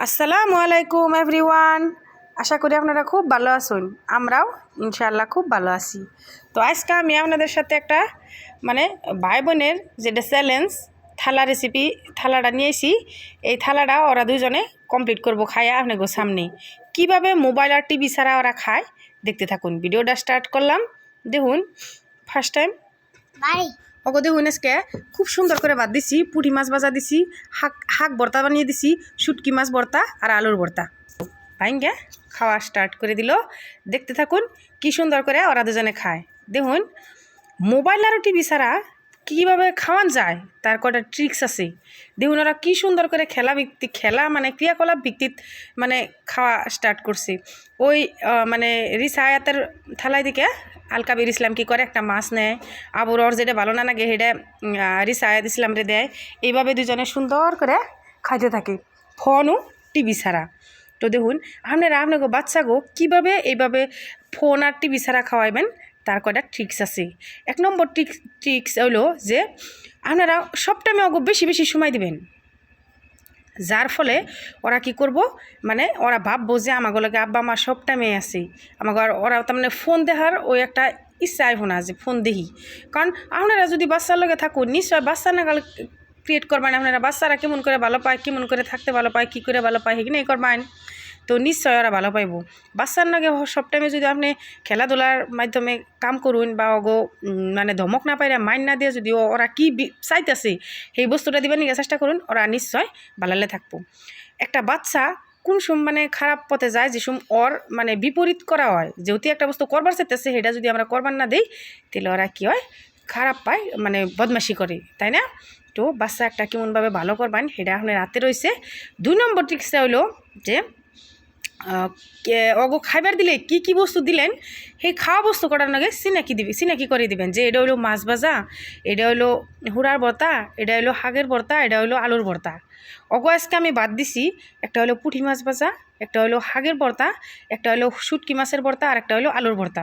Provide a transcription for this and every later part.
আসসালামু আলাইকুম এভরিওয়ান। আশা করি আপনারা খুব ভালো আছেন, আমরাও ইনশাআল্লাহ খুব ভালো আছি। তো আজকে আমি আপনাদের সাথে একটা ভাই বোনের যেটা চ্যালেঞ্জ থালা রেসিপি থালাটা নিয়েছি। এই থালাটা ওরা দুজনে কমপ্লিট করব খায়া আপনাদের সামনে। কিভাবে মোবাইল আর টিভি ছাড়া ওরা খায় দেখতে থাকুন। ভিডিওটা স্টার্ট করলাম। দেখুন ফার্স্ট টাইম ওকে দেখুন আজকে খুব সুন্দর করে ভাত দিছি, পুঁটি মাছ ভাজা দিছি, শাক ভর্তা বানিয়ে দিছি, শুটকি মাছ ভর্তা আর আলুর ভর্তা। ভাইঙ্গে খাওয়া স্টার্ট করে দিল। দেখতে থাকুন কি সুন্দর করে ওরা দুজনে খায়। দেখুন মোবাইল আর টিভি ছাড়া কীভাবে খাওয়ান যায় তার কটা ট্রিক্স আছে। দেখুন ওরা কী সুন্দর করে খেলা ক্রিয়াকলাপ ভিত্তিক খাওয়া স্টার্ট করছে। ওই রিসায়াতের থালাই দিকে আলকাবির ইসলাম কী করে একটা মাছ নেয়, আবুর ওর যেটা ভালো না লাগে সেটা রিসায়াত ইসলামরে দেয়। এইভাবে দুজনে সুন্দর করে খাইতে থাকে ফোনও টিভি ছাড়া। তো দেখুন আপনাকে বাচ্চাগো কীভাবে এইভাবে ফোন আর টিভি ছাড়া খাওয়াইবেন তার কয়টা ট্রিক্স আছে। এক নম্বর ট্রিক্স হলো যে আপনারা সব টাইমে ওকে বেশি বেশি সময় দিবেন, যার ফলে ওরা কি করব ওরা ভাববো যে আমাগুলোকে আব্বা মা সব টাইমে আছে। আমাকে ওরা ফোন দেখার ওই একটা ইচ্ছা আইব না যে ফোন দেখি। কারণ আপনারা যদি বাচ্চার লগে থাকুন নিশ্চয় বাচ্চা নাগাল ক্রিয়েট করবেন। আপনারা বাচ্চারা কেমন করে ভালো পায়, কেমন করে থাকতে ভালো পায়, কী করে ভালো পায় সেখানেই করবেন। তো নিশ্চয় ওরা ভালো পাইব। বাচ্চার নাগে সব টাইমে যদি আপনি খেলাধুলার মাধ্যমে কাম করুন বা ওগো ধমক না পাইরা মাইন না দিয়ে যদি ওরা কি চাইতেছে সেই বস্তুটা দিবেন নিয়ে চেষ্টা করুন, ওরা নিশ্চয় ভালালে থাকবো। একটা বাচ্চা কোন খারাপ পথে যায় যে ওর বিপরীত করা হয়, যেহেতু একটা বস্তু করবার চাইতেছে সেটা যদি আমরা করবার না দিই তাহলে ওরা কী হয় খারাপ পায়, বদমাশি করে, তাই না? তো বাচ্চা একটা কেমনভাবে ভালো করবেন সেটা আপনার হাতে রয়েছে। 2 নম্বর ট্রিক্সটা হলো যে ওগো খাইবার দিলে কি কি বস্তু দিলেন সেই খাওয়া বস্তু করার নাকি চিনাকি করে দিবেন যে এটা হলো মাছ ভাজা, এটা হলো হুড়ার ভর্তা, এটা হলো শাকের ভর্তা, এটা হলো আলুর ভর্তা। ওগো আজকে আমি বাদ দিছি একটা হলো পুঁটি মাছ ভাজা, একটা হলো শাকের ভর্তা, একটা হলো শুটকি মাছের ভর্তা আর একটা হলো আলুর ভর্তা।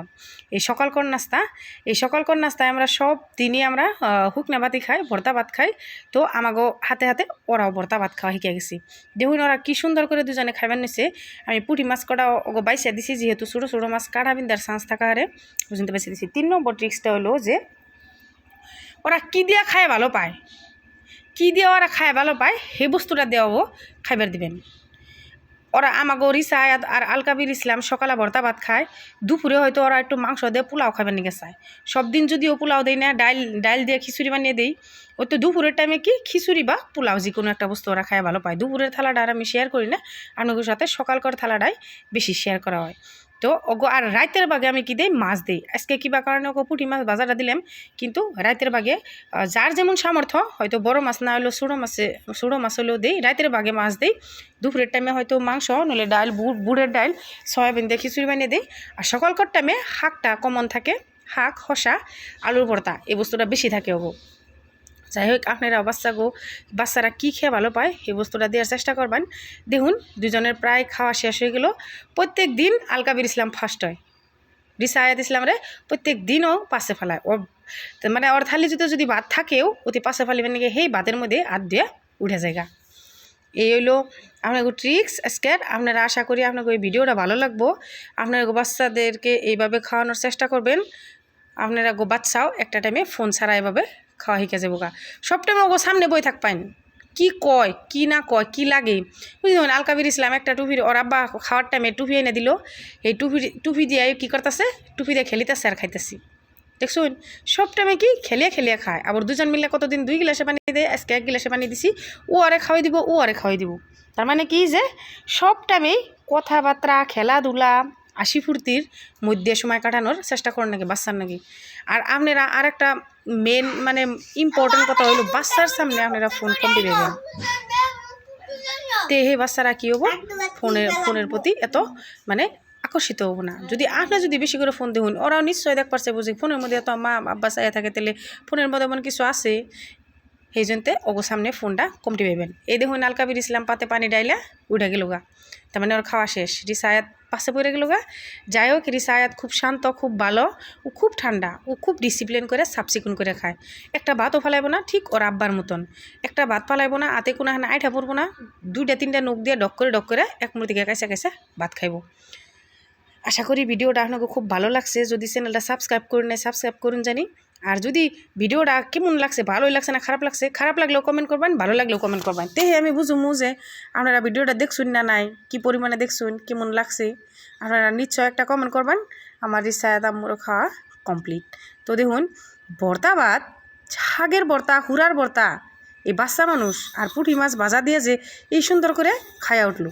এই সকালকর নাস্তায় আমরা সব দিনই আমরা হুকনা ভাতই খাই, ভর্তা ভাত খাই। তো আমাগো হাতে হাতে ওরাও ভর্তা ভাত খাওয়া শিখে গেছি। দেখুন ওরা কী সুন্দর করে দুজনে খাইবার নিছে। আমি পুঁটি মাছ কটা ওগো বাইসে দিছি, যেহেতু ছোটো ছোটো মাছ কাটা বিন্দার চান্স থাকা হারে পর্যন্ত বেছে দিছি। 3 নম্বর ট্রিক্সটা হলো যে ওরা কী দিয়া খায় ভালো পায়, কী দিয়ে ওরা খায় ভালো পায় সেই বস্তুটা দেওয়াও খাইবার দিবেন। ওরা আমাগো রিসায়াত আর আলকাবির ইসলাম সকালে ভর্তা ভাত খায়, দুপুরে হয়তো ওরা একটু মাংস দিয়ে পোলাও খাবার নিয়ে চায়। সব দিন যদিও পোলাও দেয় না, ডাইল দিয়ে খিচুড়ি বানিয়ে দেই, ওই তো দুপুরের টাইমে কি খিচুড়ি বা পোলাও যে কোনো একটা বস্তু ওরা খায় ভালো পায়। দুপুরের থালাটা আর আমি শেয়ার করি না, আপনাদের সাথে সকালকার থালাটাই বেশি শেয়ার করা হয়। তো ওগো আর রাতের বাগে আমি কি দিই মাছ দিই। আজকে কিবা কারণে ওগো পুঁটি মাছ বাজারটা দিলাম, কিন্তু রাতের বাগে যার যেমন সামর্থ্য, হয়তো বড় মাছ না হলেও ছোটো মাছ হলেও দিই, রাতের বাগে মাছ দিই। দুপুরের টাইমে হয়তো মাংস নইলে ডাল, বুড়ের ডাল, সয়াবিন দিয়ে খিচুড়ি বানিয়ে দিই। আর সকালকার টাইমে শাকটা কমন থাকে, শাক, শসা, আলুর ভর্তা এই বস্তুটা বেশি থাকে ওগো। যাই হোক আপনারা বাচ্চারা কী খেয়ে ভালো পায় এই বস্তুটা দেওয়ার চেষ্টা করবেন। দেখুন দুজনের প্রায় খাওয়া শেষ হয়ে গেল। প্রত্যেক দিন আলকাবির ইসলাম ফার্স্ট হয়, রিসায়াত ইসলামরে প্রত্যেক দিনও পাশে ফেলায়। ওর ওর থালি যদি ভাত থাকেও অতি পাশে ফেলিবেন নাকি সেই ভাতের মধ্যে হাত দিয়ে উঠে যায়গা। এই হইলো আপনাকে ট্রিক্স আজকের। আপনারা আশা করি আপনাকে ওই ভিডিওটা ভালো লাগবো। আপনারা বাচ্চাদেরকে এইভাবে খাওয়ানোর চেষ্টা করবেন। আপনারা বাচ্চাও একটা টাইমে ফোন ছাড়া এভাবে খাওয়া শিখে যাবো গা। সব টাইমে ওগো সামনে বই থাকবেন, কি কয় কি না কয় কি লাগে বুঝলেন। আলকাবির ইসলাম একটা টুপির ওর আব্বা খাওয়ার টাইমে টুপি এনে দিল, এই টুপি দিয়ে কী করতেছে, টুপি দিয়ে খেলিতেছে আর খাইতেছি। দেখছুন সব টাইমে কি খেলিয়ে খায়। আবার দুজন মিলে কতদিন 2 গিলাসে পানি দেয়, আজকে 1 গিলাসে পানি দিছি, ও আরে খাওয়াই দিব, ও আরে খাওয়াই দিব। তার কি যে সব টাইমেই কথাবার্তা, খেলাধুলা, হাসি ফুর্তির মধ্যে সময় কাটানোর চেষ্টা করেন নাকি বাচ্চার নাকি। আর আপনারা আর একটা মেন ইম্পর্টেন্ট কথা হলো বাচ্চার সামনে আপনারা ফোন কম দিবেন। তে হে বাচ্চারা কী হবো ফোনের প্রতি এত আকর্ষিত হবো না। যদি আপনি যদি বেশি করে ফোন দেখুন, ওরাও নিশ্চয়ই দেখ পারছে বুঝি ফোনের মধ্যে এত মা আব্বা চাইয়া থাকে, তাহলে ফোনের মধ্যে এমন কিছু আছে। সেই জন্যে ওগো সামনে ফোনটা কমটি পাইবেন। এই দেখুন আলকাবির ইসলাম পাতে পানি ডাইলা উঠে গেল গা, তার ওর খাওয়া শেষ। রিসায়াত পাশে পড়ে গেল গা। যাই হোক রিসায়াত খুব শান্ত, খুব ভালো, ও খুব ঠান্ডা, ও খুব ডিসিপ্লিন করে সাফ চিকুন করে খায়। একটা ভাতও ফালাইব না, ঠিক ওর আব্বার মতন। একটা ভাত ফালাইব না, আতে কোনো আইঠা পড়বো না, 2-3টা নখ দিয়ে ডক করে এক মুড়িকে কাইসা কাইসা ভাত খাইব। আশা করি ভিডিওটা আপনাকে খুব ভালো লাগছে। যদি চ্যানেলটা সাবস্ক্রাইব করুন নাই সাবস্ক্রাইব করুন জানি। আর যদি ভিডিওটা কেমন লাগছে, ভালোই লাগছে না খারাপ লাগছে, খারাপ লাগলেও কমেন্ট করবেন, ভালো লাগলেও কমেন্ট করবেন, তেহে আমি বুঝুমু যে আপনারা ভিডিওটা দেখছুন না নাই, কি পরিমাণে দেখছুন, কেমন লাগছে। আপনারা নিশ্চয় একটা কমেন্ট করবেন। আমার রিসায়াত আম্মুর খাওয়া কমপ্লিট। তো দেখুন ভর্তা ভাত, শাকের ভর্তা, হুড়ার ভর্তা, এই বাচ্চা মানুষ আর পুঁটি মাছ ভাজা দিয়ে যে এই সুন্দর করে খায়া উঠলো।